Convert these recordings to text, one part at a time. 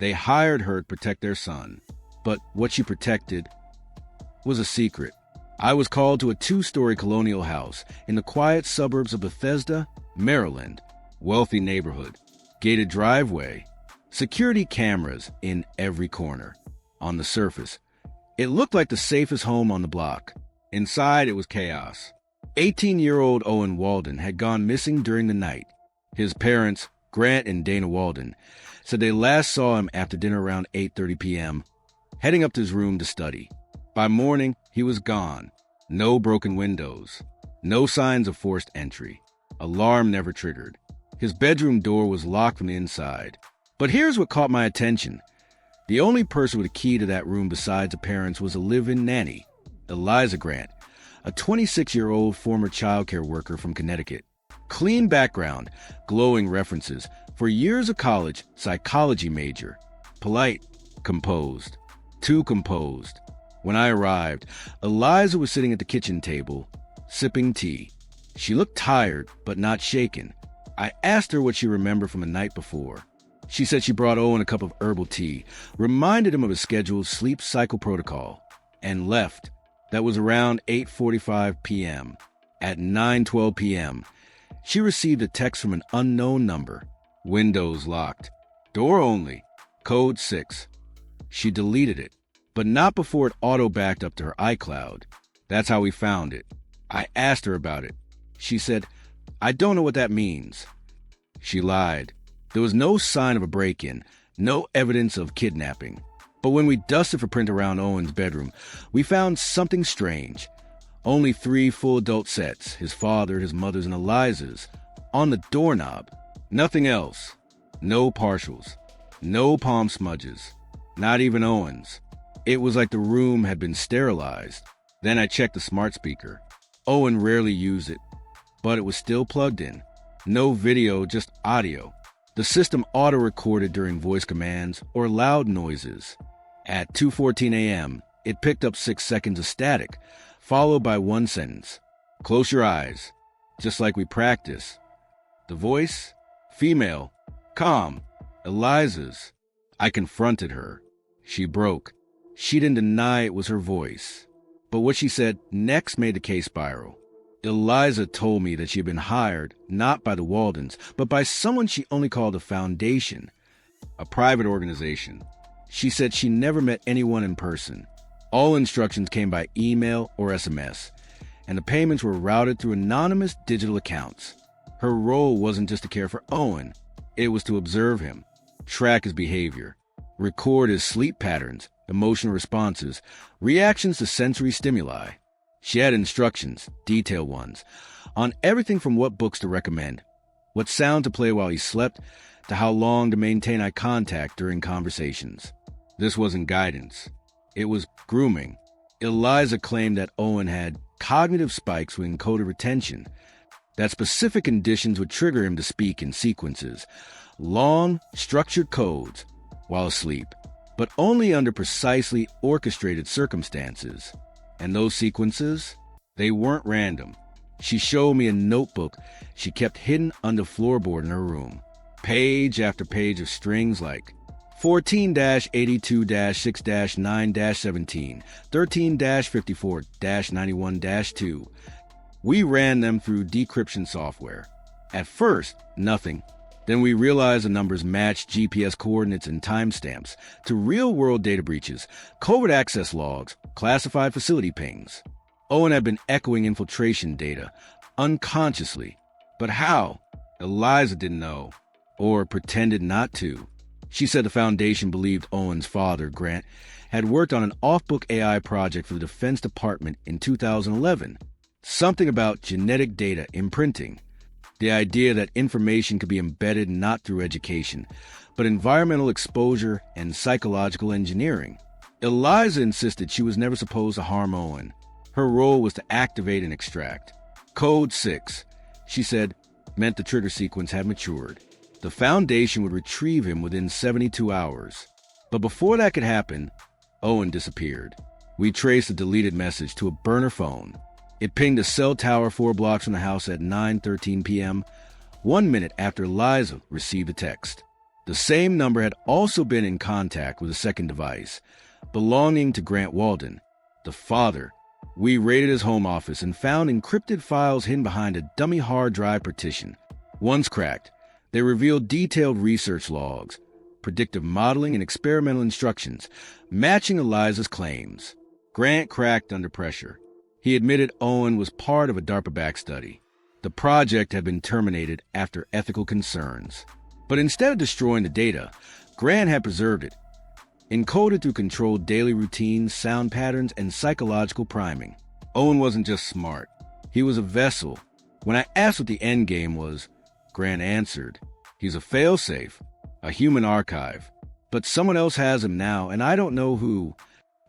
They hired her to protect their son. But what she protected was a secret. I was called to a 2-story colonial house in the quiet suburbs of Bethesda, Maryland. Wealthy neighborhood, gated driveway, security cameras in every corner. On the surface, it looked like the safest home on the block. Inside, it was chaos. 18-year-old Owen Walden had gone missing during the night. His parents, Grant and Dana Walden, said they last saw him after dinner around 8:30 p.m., heading up to his room to study. By morning, he was gone. No broken windows. No signs of forced entry. Alarm never triggered. His bedroom door was locked from the inside. But here's what caught my attention. The only person with a key to that room besides the parents was a live-in nanny, Eliza Grant, a 26-year-old former childcare worker from Connecticut. Clean background, glowing references. For years of college, psychology major. Polite, composed. Too composed. When I arrived, Eliza was sitting at the kitchen table, sipping tea. She looked tired, but not shaken. I asked her what she remembered from the night before. She said she brought Owen a cup of herbal tea, reminded him of his scheduled sleep cycle protocol, and left. That was around 8:45 p.m. At 9:12 p.m., she received a text from an unknown number. Windows locked. Door only. Code 6. She deleted it, but not before it auto-backed up to her iCloud. That's how we found it. I asked her about it. She said, "I don't know what that means." She lied. There was no sign of a break-in, no evidence of kidnapping. But when we dusted for print around Owen's bedroom, we found something strange. Only 3 full adult sets, his father, his mother's, and Eliza's, on the doorknob. Nothing else. No partials. No palm smudges. Not even Owen's. It was like the room had been sterilized. Then I checked the smart speaker. Owen rarely used it, but it was still plugged in. No video, just audio. The system auto-recorded during voice commands or loud noises. At 2:14 a.m., it picked up 6 seconds of static, followed by one sentence. "Close your eyes," just like we practice. The voice? Female. Calm. Eliza's. I confronted her. She broke. She didn't deny it was her voice. But what she said next made the case spiral. Eliza told me that she had been hired, not by the Waldens, but by someone she only called a foundation, a private organization. She said she never met anyone in person. All instructions came by email or SMS, and the payments were routed through anonymous digital accounts. Her role wasn't just to care for Owen. It was to observe him, track his behavior, record his sleep patterns, emotional responses, reactions to sensory stimuli. She had instructions, detailed ones, on everything from what books to recommend, what sound to play while he slept, to how long to maintain eye contact during conversations. This wasn't guidance. It was grooming. Eliza claimed that Owen had cognitive spikes with encoded retention, that specific conditions would trigger him to speak in sequences, long, structured codes, while asleep, but only under precisely orchestrated circumstances. And those sequences, they weren't random. She showed me a notebook she kept hidden under the floorboard in her room. Page after page of strings like 14-82-6-9-17, 13-54-91-2. We ran them through decryption software. At first, nothing. Then we realized the numbers matched GPS coordinates and timestamps to real-world data breaches, covert access logs, classified facility pings. Owen had been echoing infiltration data, unconsciously. But how? Eliza didn't know, or pretended not to. She said the Foundation believed Owen's father, Grant, had worked on an off-book AI project for the Defense Department in 2011. Something about genetic data imprinting. The idea that information could be embedded not through education, but environmental exposure and psychological engineering. Eliza insisted she was never supposed to harm Owen. Her role was to activate and extract. Code 6, she said, meant the trigger sequence had matured. The Foundation would retrieve him within 72 hours. But before that could happen, Owen disappeared. We traced a deleted message to a burner phone. It pinged a cell tower 4 blocks from the house at 9:13 p.m., 1 minute after Eliza received the text. The same number had also been in contact with a second device, belonging to Grant Walden, the father. We raided his home office and found encrypted files hidden behind a dummy hard drive partition. Once cracked, they revealed detailed research logs, predictive modeling, and experimental instructions, matching Eliza's claims. Grant cracked under pressure. He admitted Owen was part of a DARPA-backed study. The project had been terminated after ethical concerns. But instead of destroying the data, Grant had preserved it, encoded through controlled daily routines, sound patterns, and psychological priming. Owen wasn't just smart. He was a vessel. When I asked what the end game was, Grant answered, "He's a failsafe, a human archive. But someone else has him now, and I don't know who."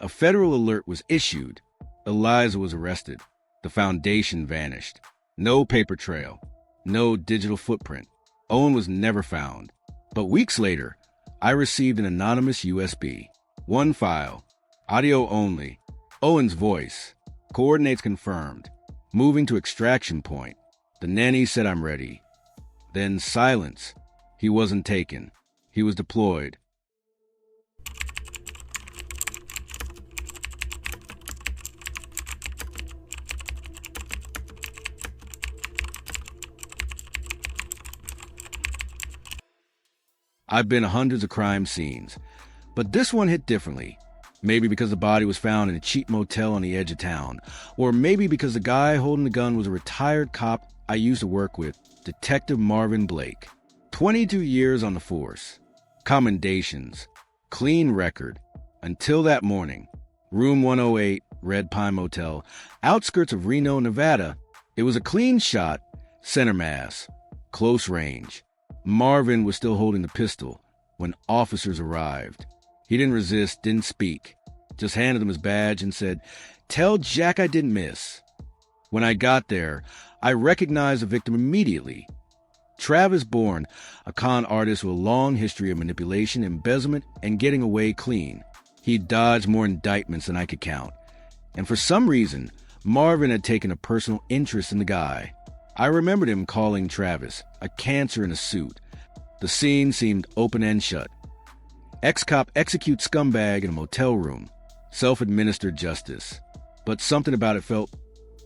A federal alert was issued. Eliza was arrested. The foundation vanished. No paper trail. No digital footprint. Owen was never found. But weeks later, I received an anonymous USB. One file. Audio only. Owen's voice. Coordinates confirmed. Moving to extraction point. The nanny said I'm ready. Then silence. He wasn't taken. He was deployed. I've been to hundreds of crime scenes, but this one hit differently. Maybe because the body was found in a cheap motel on the edge of town, or maybe because the guy holding the gun was a retired cop I used to work with, Detective Marvin Blake. 22 years on the force. Commendations. Clean record. Until that morning. Room 108, Red Pine Motel, outskirts of Reno, Nevada. It was a clean shot, center mass, close range. Marvin was still holding the pistol when officers arrived. He didn't resist, didn't speak, just handed them his badge and said, "Tell Jack I didn't miss." When I got there, I recognized the victim immediately. Travis Bourne, a con artist with a long history of manipulation, embezzlement, and getting away clean. He dodged more indictments than I could count. And for some reason, Marvin had taken a personal interest in the guy. I remembered him calling Travis a cancer in a suit. The scene seemed open and shut. Ex-cop executes scumbag in a motel room. Self-administered justice. But something about it felt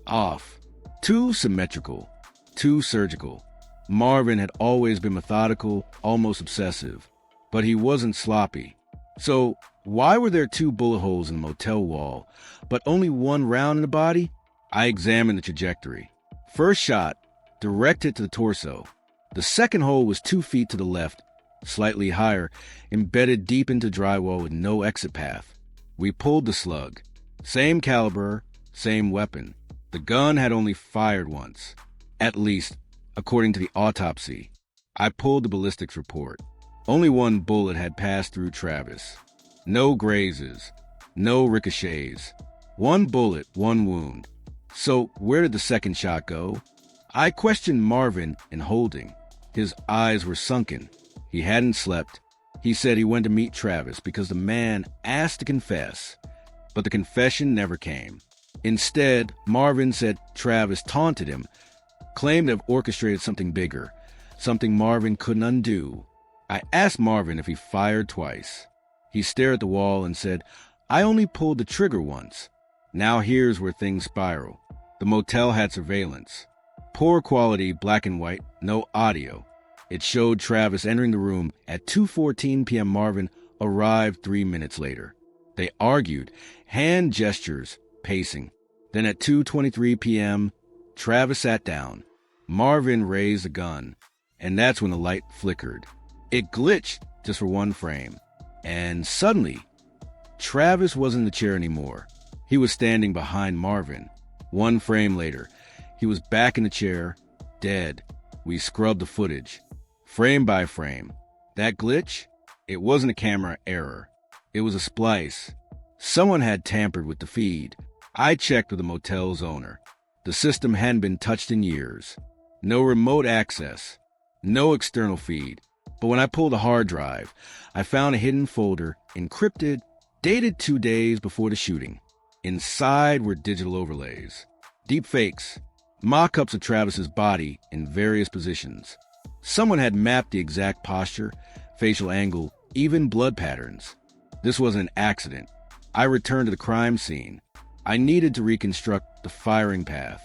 off. Too symmetrical. Too surgical. Marvin had always been methodical, almost obsessive. But he wasn't sloppy. So why were there 2 bullet holes in the motel wall, but only 1 round in the body? I examined the trajectory. First shot, direct hit to the torso. The second hole was 2 feet to the left, slightly higher, embedded deep into drywall with no exit path. We pulled the slug. Same caliber, same weapon. The gun had only fired once. At least, according to the autopsy. I pulled the ballistics report. Only 1 bullet had passed through Travis. No grazes. No ricochets. 1 bullet, 1 wound. So where did the second shot go? I questioned Marvin in holding. His eyes were sunken. He hadn't slept. He said he went to meet Travis because the man asked to confess. But the confession never came. Instead, Marvin said Travis taunted him, claimed to have orchestrated something bigger, something Marvin couldn't undo. I asked Marvin if he fired twice. He stared at the wall and said, "I only pulled the trigger once." Now here's where things spiral. The motel had surveillance. Poor quality, black and white, no audio. It showed Travis entering the room at 2:14 p.m. Marvin arrived 3 minutes later. They argued, hand gestures, pacing. Then at 2:23 p.m., Travis sat down. Marvin raised a gun, and that's when the light flickered. It glitched just for 1 frame. And suddenly, Travis wasn't in the chair anymore. He was standing behind Marvin. 1 frame later, he was back in the chair, dead. We scrubbed the footage, frame by frame. That glitch? It wasn't a camera error. It was a splice. Someone had tampered with the feed. I checked with the motel's owner. The system hadn't been touched in years. No remote access. No external feed. But when I pulled the hard drive, I found a hidden folder, encrypted, dated 2 days before the shooting. Inside were digital overlays, deep fakes, mock-ups of Travis's body in various positions. Someone had mapped the exact posture, facial angle, even blood patterns. This wasn't an accident. I returned to the crime scene. I needed to reconstruct the firing path.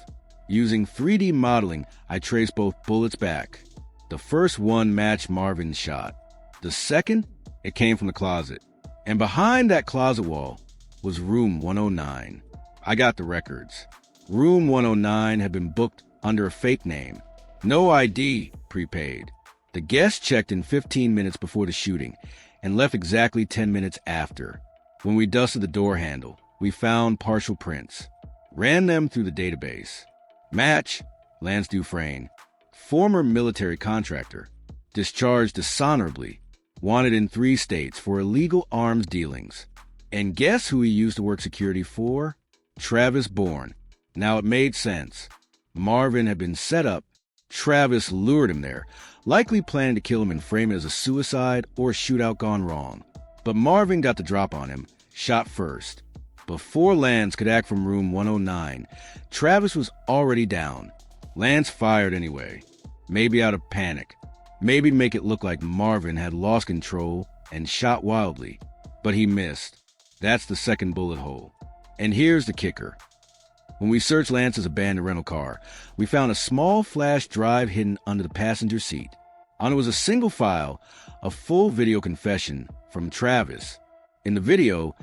Using 3D modeling, I traced both bullets back. The first one matched Marvin's shot. The second, it came from the closet. And behind that closet wall was room 109. I got the records. Room 109 had been booked under a fake name. No ID, prepaid. The guest checked in 15 minutes before the shooting and left exactly 10 minutes after. When we dusted the door handle, we found partial prints. Ran them through the database. Match, Lance Dufresne, former military contractor, discharged dishonorably, wanted in 3 states for illegal arms dealings. And guess who he used to work security for? Travis Bourne. Now it made sense. Marvin had been set up. Travis lured him there, likely planning to kill him and frame it as a suicide or a shootout gone wrong. But Marvin got the drop on him, shot first. Before Lance could act from room 109, Travis was already down. Lance fired anyway, maybe out of panic, maybe to make it look like Marvin had lost control and shot wildly, but he missed. That's the second bullet hole. And here's the kicker. When we searched Lance's abandoned rental car, we found a small flash drive hidden under the passenger seat. On it was a single file, a full video confession from Travis. In the video,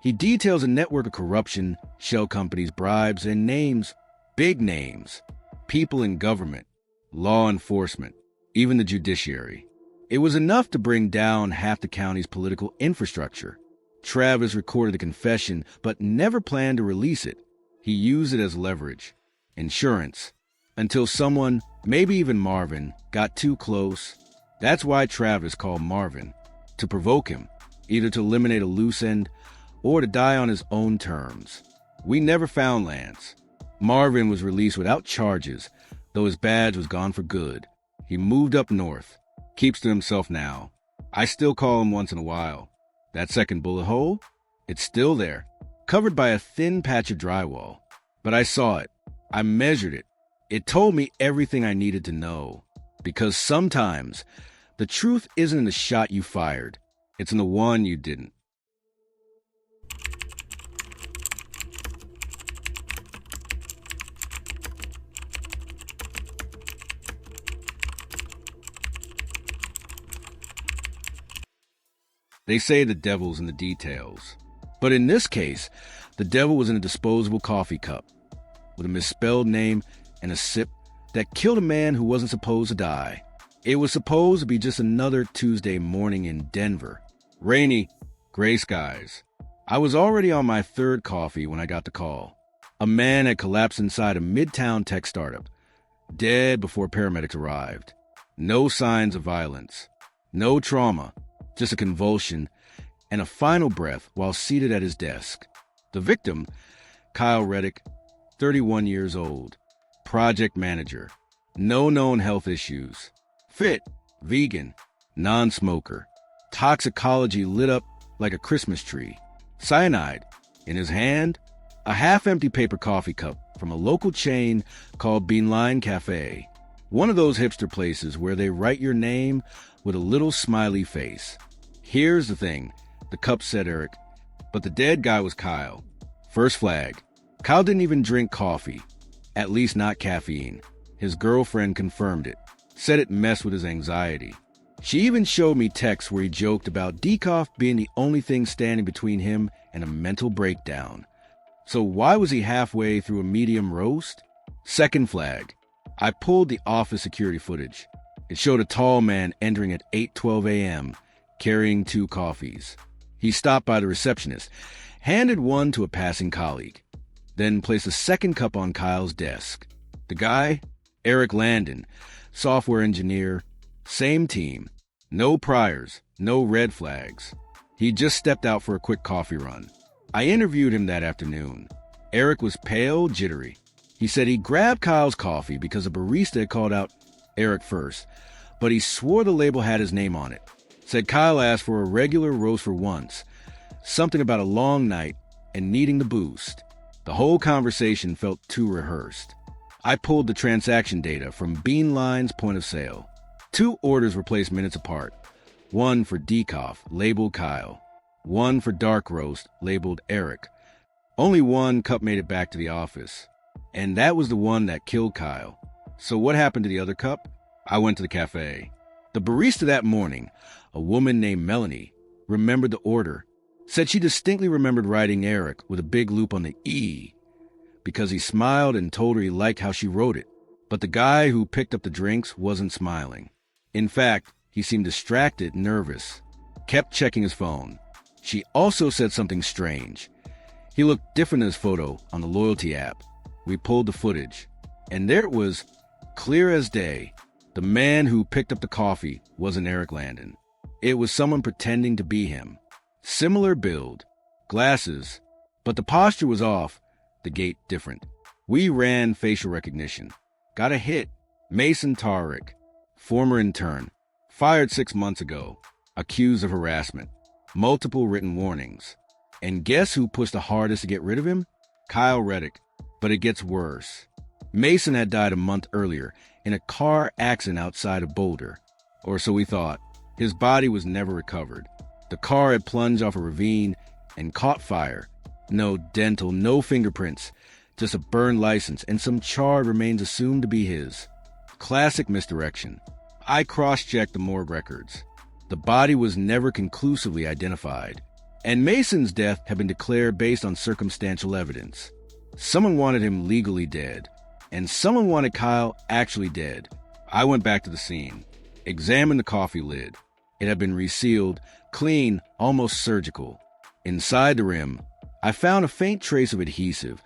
he details a network of corruption, shell companies, bribes, and names, big names, people in government, law enforcement, even the judiciary. It was enough to bring down half the county's political infrastructure. Travis recorded the confession, but never planned to release it. He used it as leverage, insurance, until someone, maybe even Marvin, got too close. That's why Travis called Marvin, to provoke him, either to eliminate a loose end or to die on his own terms. We never found Lance. Marvin was released without charges, though his badge was gone for good. He moved up north, keeps to himself now. I still call him once in a while. That second bullet hole? It's still there, covered by a thin patch of drywall. But I saw it. I measured it. It told me everything I needed to know. Because sometimes, the truth isn't in the shot you fired. It's in the one you didn't. They say the devil's in the details. But in this case, the devil was in a disposable coffee cup with a misspelled name and a sip that killed a man who wasn't supposed to die. It was supposed to be just another Tuesday morning in Denver. Rainy, gray skies. I was already on my 3rd coffee when I got the call. A man had collapsed inside a midtown tech startup, dead before paramedics arrived. No signs of violence. No trauma. Just a convulsion and a final breath while seated at his desk. The victim, Kyle Reddick, 31 years old, project manager, no known health issues, fit, vegan, non-smoker, toxicology lit up like a Christmas tree, cyanide, in his hand, a half-empty paper coffee cup from a local chain called Beanline Cafe, one of those hipster places where they write your name with a little smiley face. Here's the thing, the cup said Eric, but the dead guy was Kyle. First flag. Kyle didn't even drink coffee, at least not caffeine. His girlfriend confirmed it, said it messed with his anxiety. She even showed me texts where he joked about decaf being the only thing standing between him and a mental breakdown. So why was he halfway through a medium roast? Second flag. I pulled the office security footage. It showed a tall man entering at 8:12 a.m., carrying 2 coffees. He stopped by the receptionist, handed one to a passing colleague, then placed a second cup on Kyle's desk. The guy, Eric Landon, software engineer, same team, no priors, no red flags. He just stepped out for a quick coffee run. I interviewed him that afternoon. Eric was pale, jittery. He said he grabbed Kyle's coffee because a barista had called out Eric first, but he swore the label had his name on it. Said Kyle asked for a regular roast for once, something about a long night and needing the boost. The whole conversation felt too rehearsed. I pulled the transaction data from Beanline's point of sale. 2 orders were placed minutes apart. One for decaf, labeled Kyle. One for dark roast, labeled Eric. Only one cup made it back to the office, and that was the one that killed Kyle. So what happened to the other cup? I went to the cafe. The barista that morning, a woman named Melanie, remembered the order, said she distinctly remembered writing Eric with a big loop on the E, because he smiled and told her he liked how she wrote it. But the guy who picked up the drinks wasn't smiling. In fact, he seemed distracted, nervous, kept checking his phone. She also said something strange. He looked different in his photo on the loyalty app. We pulled the footage, and there it was, clear as day. The man who picked up the coffee wasn't Eric Landon. It was someone pretending to be him. Similar build, glasses, but the posture was off, the gait different. We ran facial recognition. Got a hit. Mason Tarek, former intern, fired 6 months ago, accused of harassment, multiple written warnings. And guess who pushed the hardest to get rid of him? Kyle Reddick. But it gets worse. Mason had died a month earlier in a car accident outside of Boulder. Or so we thought. His body was never recovered. The car had plunged off a ravine and caught fire. No dental, no fingerprints, just a burned license and some charred remains assumed to be his. Classic misdirection. I cross-checked the morgue records. The body was never conclusively identified, and Mason's death had been declared based on circumstantial evidence. Someone wanted him legally dead, and someone wanted Kyle actually dead. I went back to the scene, examined the coffee lid. It had been resealed, clean, almost surgical. Inside the rim, I found a faint trace of adhesive,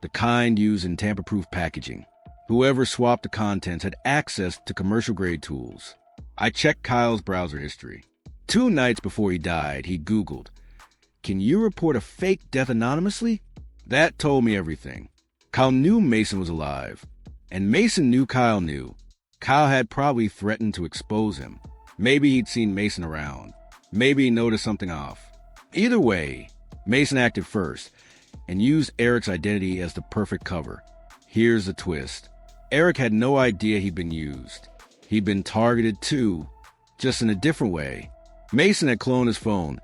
the kind used in tamper-proof packaging. Whoever swapped the contents had access to commercial-grade tools. I checked Kyle's browser history. 2 nights before he died, he Googled, "Can you report a fake death anonymously?" That told me everything. Kyle knew Mason was alive, and Mason knew Kyle knew. Kyle had probably threatened to expose him. Maybe he'd seen Mason around. Maybe he noticed something off. Either way, Mason acted first and used Eric's identity as the perfect cover. Here's the twist. Eric had no idea he'd been used. He'd been targeted too, just in a different way. Mason had cloned his phone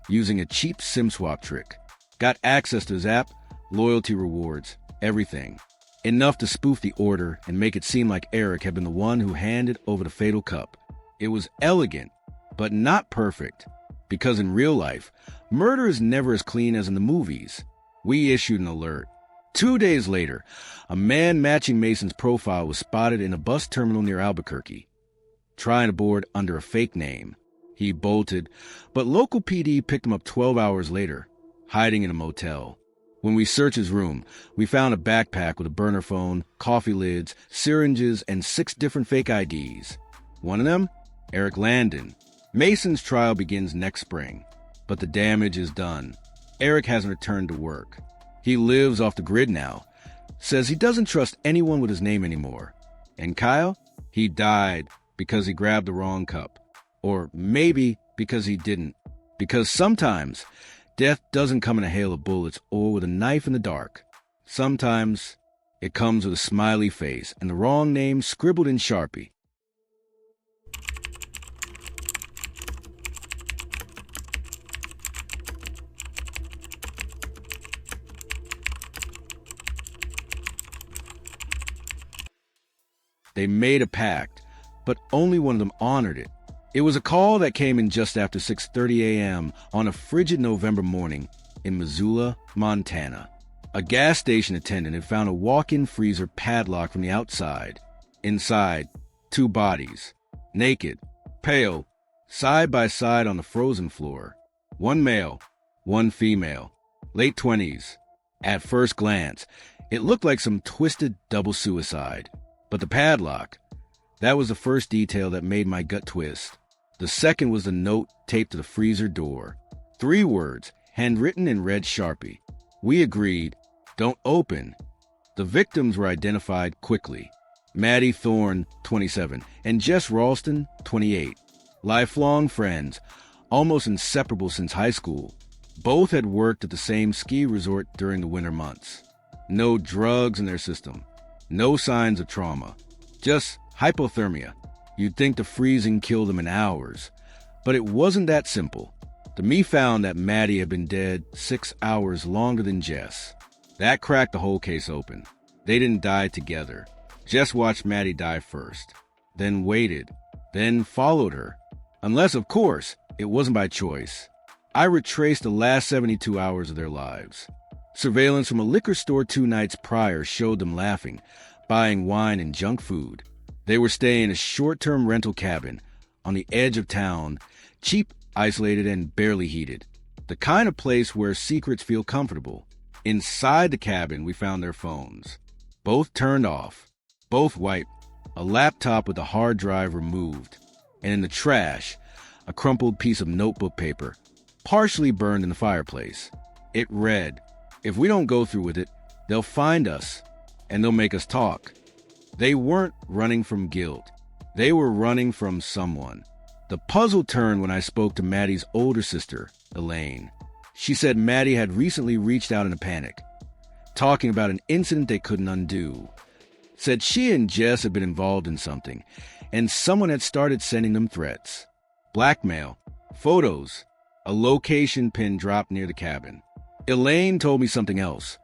using a cheap SIM swap trick. Got access to his app, loyalty rewards, everything. Enough to spoof the order and make it seem like Eric had been the one who handed over the fatal cup. It was elegant, but not perfect. Because in real life, murder is never as clean as in the movies. We issued an alert. 2 days later, a man matching Mason's profile was spotted in a bus terminal near Albuquerque, trying to board under a fake name. He bolted, but local PD picked him up 12 hours later, hiding in a motel. When we searched his room, we found a backpack with a burner phone, coffee lids, syringes, and 6 different fake IDs. One of them? Eric Landon. Mason's trial begins next spring, but the damage is done. Eric hasn't returned to work. He lives off the grid now, says he doesn't trust anyone with his name anymore. And Kyle? He died because he grabbed the wrong cup. Or maybe because he didn't. Because sometimes death doesn't come in a hail of bullets or with a knife in the dark. Sometimes it comes with a smiley face and the wrong name scribbled in Sharpie. They made a pact, but only one of them honored it. It was a call that came in just after 6:30 a.m. on a frigid November morning in Missoula, Montana. A gas station attendant had found a walk-in freezer padlocked from the outside. Inside, 2 bodies, naked, pale, side by side on the frozen floor. 1 male, 1 female, late 20s. At first glance, it looked like some twisted double suicide. But the padlock, that was the first detail that made my gut twist. The second was the note taped to the freezer door. 3 words, handwritten in red Sharpie. We agreed, don't open. The victims were identified quickly. Maddie Thorne, 27, and Jess Ralston, 28. Lifelong friends, almost inseparable since high school. Both had worked at the same ski resort during the winter months. No drugs in their system. No signs of trauma. Just hypothermia. You'd think the freezing killed them in hours. But it wasn't that simple. The Me found that Maddie had been dead 6 hours longer than Jess. That cracked the whole case open. They didn't die together. Jess watched Maddie die first, then waited, then followed her. Unless, of course, it wasn't by choice. I retraced the last 72 hours of their lives. Surveillance from a liquor store 2 nights prior showed them laughing, buying wine and junk food. They were staying in a short-term rental cabin on the edge of town, cheap, isolated, and barely heated. The kind of place where secrets feel comfortable. Inside the cabin, we found their phones. Both turned off, both wiped, a laptop with a hard drive removed, and in the trash, a crumpled piece of notebook paper, partially burned in the fireplace. It read, "If we don't go through with it, they'll find us, and they'll make us talk." They weren't running from guilt. They were running from someone. The puzzle turned when I spoke to Maddie's older sister, Elaine. She said Maddie had recently reached out in a panic, talking about an incident they couldn't undo. Said she and Jess had been involved in something, and someone had started sending them threats. Blackmail, photos, a location pin dropped near the cabin. Elaine told me something else.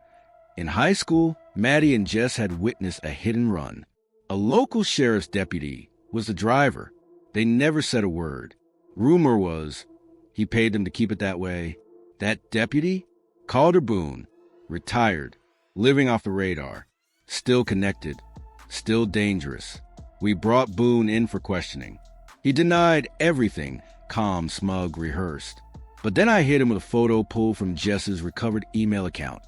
In high school, Maddie and Jess had witnessed a hit and run. A local sheriff's deputy was the driver. They never said a word. Rumor was he paid them to keep it that way. That deputy? Calder Boone. Retired. Living off the radar. Still connected. Still dangerous. We brought Boone in for questioning. He denied everything, calm, smug, rehearsed. But then I hit him with a photo pulled from Jess's recovered email account.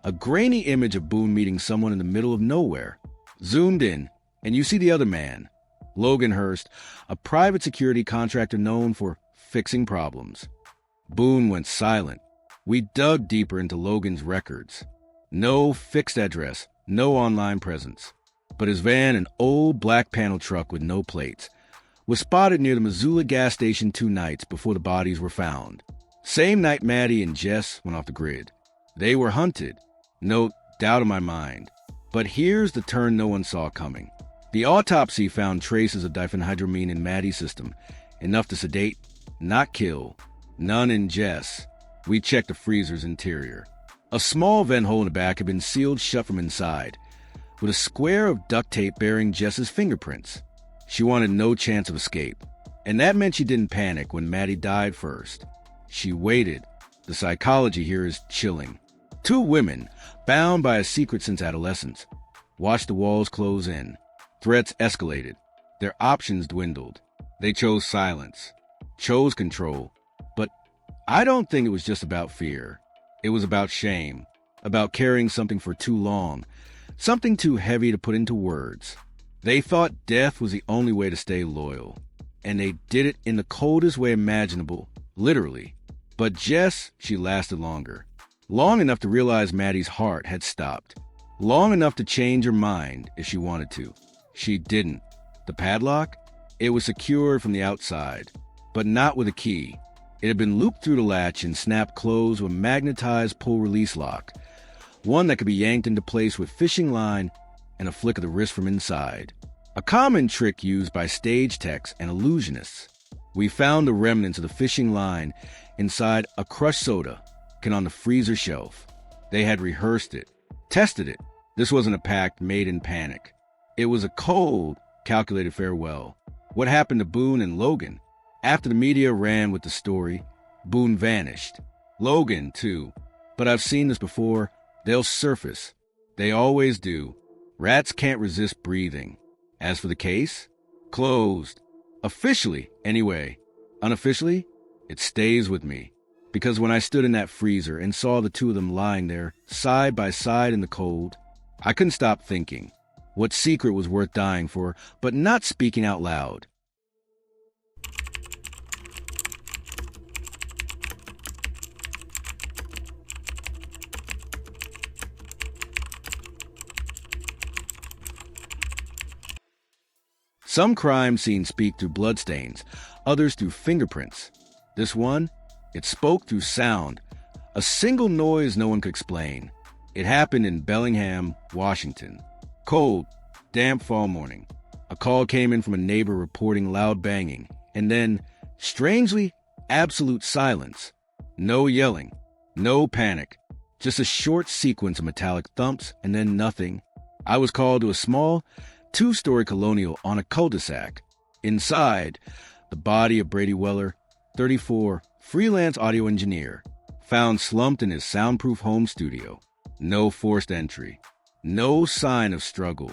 A grainy image of Boone meeting someone in the middle of nowhere. Zoomed in, and you see the other man. Logan Hurst, a private security contractor known for fixing problems. Boone went silent. We dug deeper into Logan's records. No fixed address, no online presence. But his van, an old black panel truck with no plates, was spotted near the Missoula gas station 2 nights before the bodies were found. Same night Maddie and Jess went off the grid. They were hunted. No doubt in my mind. But here's the turn no one saw coming. The autopsy found traces of diphenhydramine in Maddie's system, enough to sedate, not kill. None in Jess. We checked the freezer's interior. A small vent hole in the back had been sealed shut from inside, with a square of duct tape bearing Jess's fingerprints. She wanted no chance of escape, and that meant she didn't panic when Maddie died first. She waited. The psychology here is chilling. 2 women, bound by a secret since adolescence, watched the walls close in. Threats escalated. Their options dwindled. They chose silence, chose control. But I don't think it was just about fear. It was about shame, about carrying something for too long, something too heavy to put into words. They thought death was the only way to stay loyal, and they did it in the coldest way imaginable, literally. But Jess, she lasted longer. Long enough to realize Maddie's heart had stopped. Long enough to change her mind if she wanted to. She didn't. The padlock? It was secured from the outside, but not with a key. It had been looped through the latch and snapped closed with a magnetized pull-release lock, one that could be yanked into place with fishing line and a flick of the wrist from inside. A common trick used by stage techs and illusionists. We found the remnants of the fishing line inside a crushed soda can on the freezer shelf. They had rehearsed it, tested it. This wasn't a pact made in panic. It was a cold, calculated farewell. What happened to Boone and Logan? After the media ran with the story, Boone vanished. Logan, too. But I've seen this before. They'll surface. They always do. Rats can't resist breathing. As for the case, closed. Officially, anyway. Unofficially, it stays with me. Because when I stood in that freezer and saw the 2 of them lying there, side by side in the cold, I couldn't stop thinking. What secret was worth dying for, but not speaking out loud? Some crime scenes speak through bloodstains, others through fingerprints. This one, it spoke through sound, a single noise no one could explain. It happened in Bellingham, Washington. Cold, damp fall morning. A call came in from a neighbor reporting loud banging, and then Strangely, absolute silence. No yelling, no panic, just a short sequence of metallic thumps and then nothing. I was called to a small, two-story colonial on a cul-de-sac. Inside, the body of Brady Weller, 34, freelance audio engineer, found slumped in his soundproof home studio. No forced entry, no sign of struggle,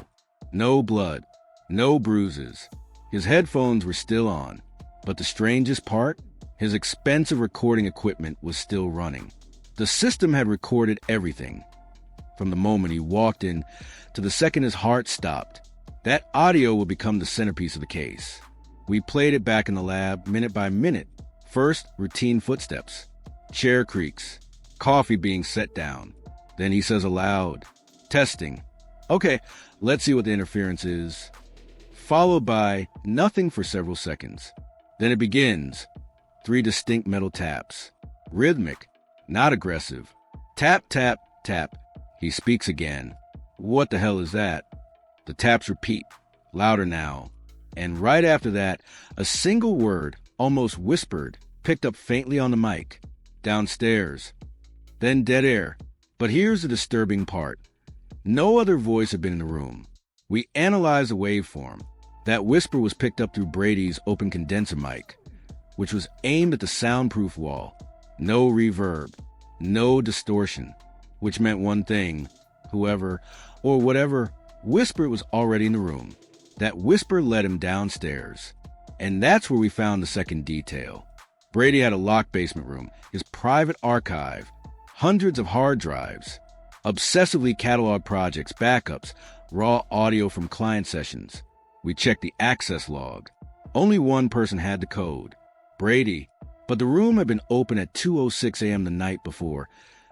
no blood, no bruises. His headphones were still on, but the strangest part, his expensive recording equipment was still running. The system had recorded everything, from the moment he walked in to the second his heart stopped. That audio would become the centerpiece of the case. We played it back in the lab minute by minute. First, routine footsteps, chair creaks, coffee being set down. Then he says aloud, testing. Okay, let's see what the interference is. Followed by nothing for several seconds. Then it begins. 3 distinct metal taps. Rhythmic, not aggressive. Tap, tap, tap. He speaks again. What the hell is that? The taps repeat, louder now. And right after that, a single word, almost whispered, picked up faintly on the mic. Downstairs. Then dead air. But here's the disturbing part. No other voice had been in the room. We analyzed the waveform. That whisper was picked up through Brady's open condenser mic, which was aimed at the soundproof wall. No reverb, no distortion, which meant one thing. Whoever, or whatever, whisper was already in the room. That whisper led him downstairs. And that's where we found the second detail. Brady had a locked basement room, his private archive, hundreds of hard drives, obsessively cataloged projects, backups, raw audio from client sessions. We checked the access log. Only one person had the code, Brady, but the room had been open at 2:06 a.m. the night before,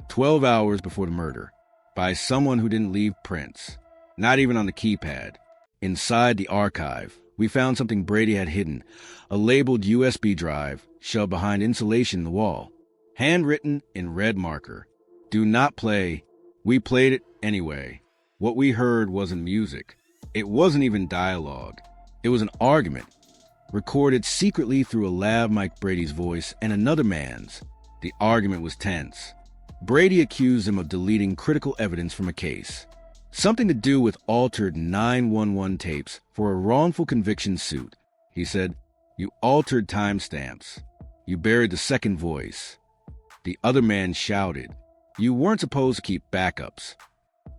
12 hours before the murder, by someone who didn't leave prints, not even on the keypad. Inside the archive, we found something Brady had hidden, a labeled USB drive shoved behind insulation in the wall, handwritten in red marker. Do not play. We played it anyway. What we heard wasn't music. It wasn't even dialogue. It was an argument, recorded secretly through a lav mic. Brady's voice and another man's. The argument was tense. Brady accused him of deleting critical evidence from a case. Something to do with altered 911 tapes for a wrongful conviction suit. He said, "You altered timestamps. You buried the second voice." The other man shouted, "You weren't supposed to keep backups."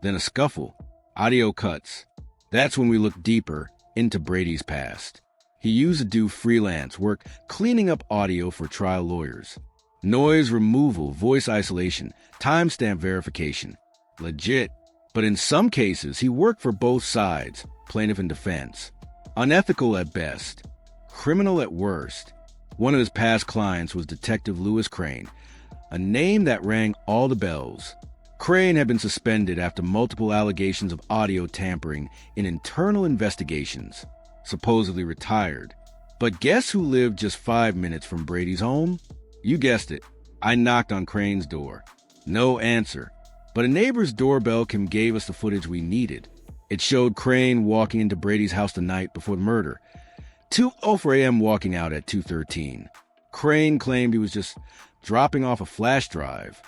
Then a scuffle, audio cuts. That's when we looked deeper into Brady's past. He used to do freelance work cleaning up audio for trial lawyers. Noise removal, voice isolation, timestamp verification. Legit. But in some cases, he worked for both sides, plaintiff and defense. Unethical at best. Criminal at worst. One of his past clients was Detective Lewis Crane, a name that rang all the bells. Crane had been suspended after multiple allegations of audio tampering in internal investigations, supposedly retired. But guess who lived just 5 minutes from Brady's home? You guessed it. I knocked on Crane's door. No answer. But a neighbor's doorbell cam gave us the footage we needed. It showed Crane walking into Brady's house the night before the murder. 2:04 a.m. walking out at 2:13. Crane claimed he was just dropping off a flash drive.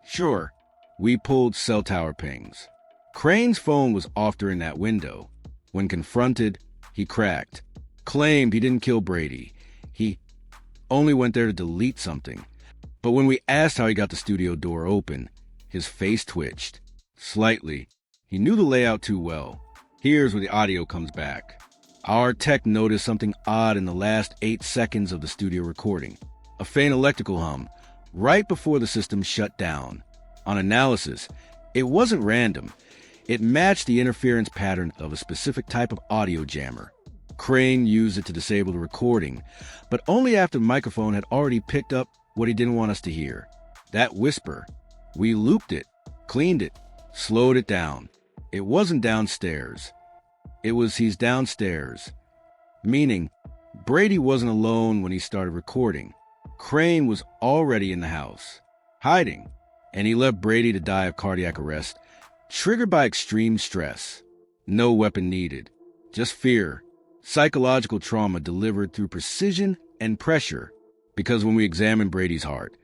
Sure, we pulled cell tower pings. Crane's phone was off during that window. When confronted, he cracked. Claimed he didn't kill Brady. He only went there to delete something. But when we asked how he got the studio door open, his face twitched. Slightly. He knew the layout too well. Here's where the audio comes back. Our tech noticed something odd in the last 8 seconds of the studio recording. A faint electrical hum, right before the system shut down. On analysis, it wasn't random. It matched the interference pattern of a specific type of audio jammer. Crane used it to disable the recording, but only after the microphone had already picked up what he didn't want us to hear. That whisper. We looped it, cleaned it, slowed it down. It wasn't downstairs. It was he's downstairs. Meaning, Brady wasn't alone when he started recording. Crane was already in the house, hiding, and he left Brady to die of cardiac arrest, triggered by extreme stress. No weapon needed, just fear. Psychological trauma delivered through precision and pressure, because when we examined Brady's heart,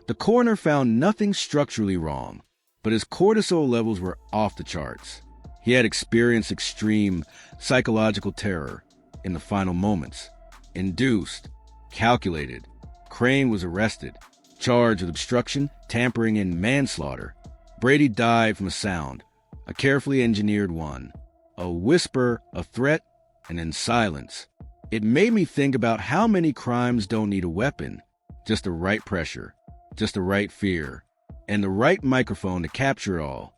the coroner found nothing structurally wrong, but his cortisol levels were off the charts. He had experienced extreme psychological terror in the final moments. Induced, calculated. Crane was arrested, charged with obstruction, tampering, and manslaughter. Brady died from a sound, a carefully engineered one, a whisper, a threat, and then silence. It made me think about how many crimes don't need a weapon, just the right pressure, just the right fear, and the right microphone to capture it all.